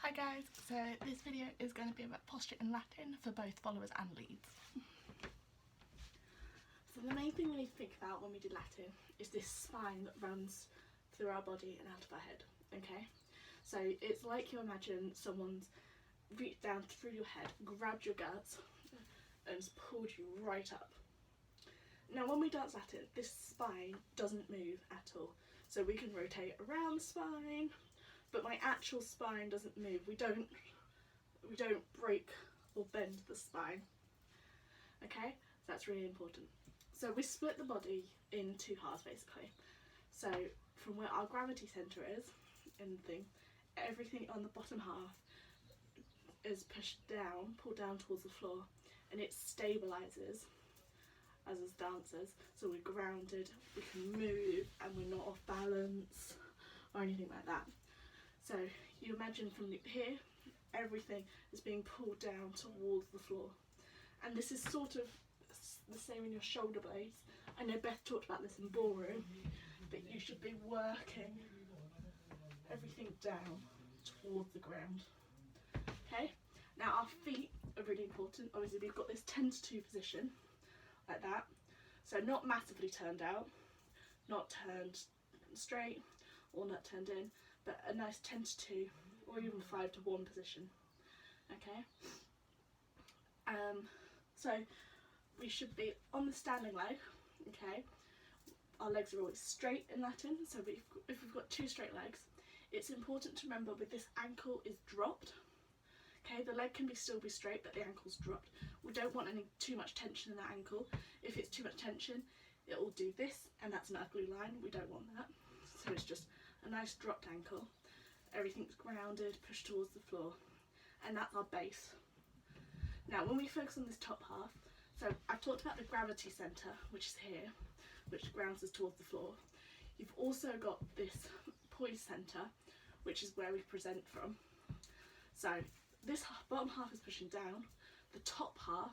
Hi guys, so this video is going to be about posture in Latin for both followers and leads. So the main thing we need to think about when we do Latin is this spine that runs through our body and out of our head, okay? So it's like you imagine someone's reached down through your head, grabbed your guts and pulled you right up. Now when we dance Latin, this spine doesn't move at all. So we can rotate around the spine, but my actual spine doesn't move. We don't break or bend the spine. Okay, so that's really important. So we split the body in two halves basically. So from where our gravity centre is in the thing, everything on the bottom half is pushed down, pulled down towards the floor, and it stabilises as dancers. So we're grounded, we can move, and we're not off balance or anything like that. So you imagine from here, everything is being pulled down towards the floor. And this is sort of the same in your shoulder blades. I know Beth talked about this in ballroom, but you should be working everything down towards the ground. Okay, now our feet are really important. Obviously we've got this 10 to 2 position, like that. So not massively turned out, not turned straight or not turned in, but a nice 10 to 2 or even 5 to 1 position. Okay, so we should be on the standing leg. Okay, our legs are always straight in Latin, so if we've got 2 straight legs, it's important to remember with this ankle is dropped. Okay, the leg can still be straight, but the ankle's dropped. We don't want too much tension in that ankle. If it's too much tension, it will do this, and that's an ugly line. We don't want that. So it's just a nice dropped ankle. Everything's grounded, pushed towards the floor, and that's our base. Now, when we focus on this top half, so I've talked about the gravity centre, which is here, which grounds us towards the floor. You've also got this poise centre, which is where we present from. So this bottom half is pushing down, the top half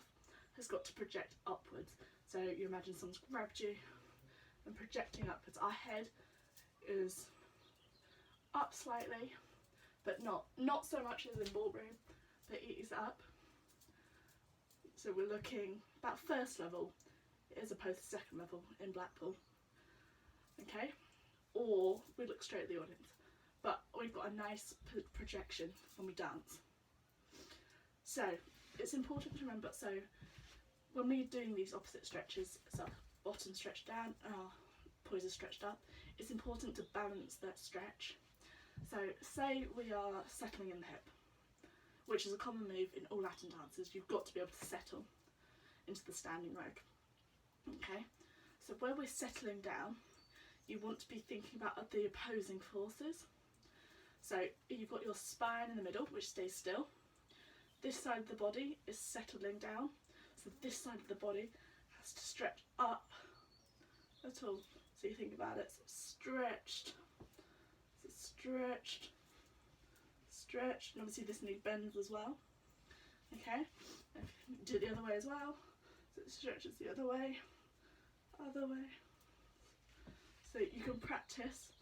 has got to project upwards. So you imagine someone's grabbed you and projecting upwards. Our head is up slightly, but not so much as in ballroom, but it is up. So we're looking about first level as opposed to second level in Blackpool. Okay, or we look straight at the audience, but we've got a nice projection when we dance. So it's important to remember, so when we're doing these opposite stretches, so bottom stretched down and our poise is stretched up, it's important to balance that stretch. So say we are settling in the hip, which is a common move in all Latin dances. You've got to be able to settle into the standing leg. Okay, so where we're settling down, you want to be thinking about the opposing forces. So you've got your spine in the middle, which stays still. This side of the body is settling down, so this side of the body has to stretch up at all. So you think about it, so stretched, so stretched, stretched, and obviously this knee bends as well. Okay, do it the other way as well, so it stretches the other way, other way. So you can practice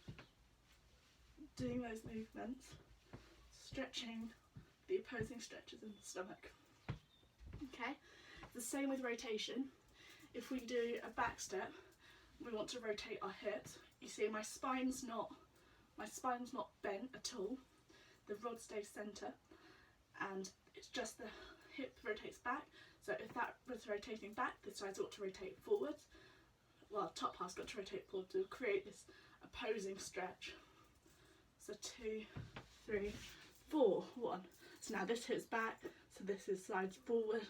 doing those movements, stretching the opposing stretches in the stomach. Okay, the same with rotation. If we do a back step, we want to rotate our hips. You see my spine's not bent at all. The rod stays centre, and it's just the hip rotates back. So if that was rotating back, this side's got to rotate forwards. Well, top half's got to rotate forward to create this opposing stretch. So 2, 3, 4, 1. So now this hits back, so this is slides forward.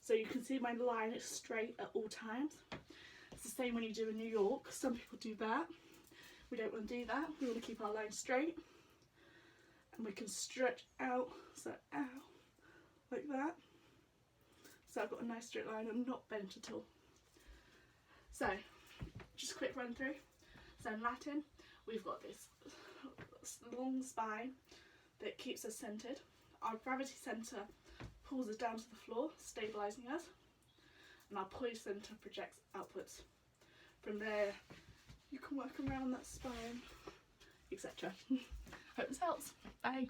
So you can see my line is straight at all times. It's the same when you do in New York. Some people do that. We don't want to do that. We want to keep our line straight. And we can stretch out, so out, like that. So I've got a nice straight line and not bent at all. So, just a quick run through. So in Latin, we've got this long spine that keeps us centred. Our gravity centre pulls us down to the floor, stabilising us. And our poise centre projects outwards. From there, you can work around that spine, etc. Hope this helps. Bye.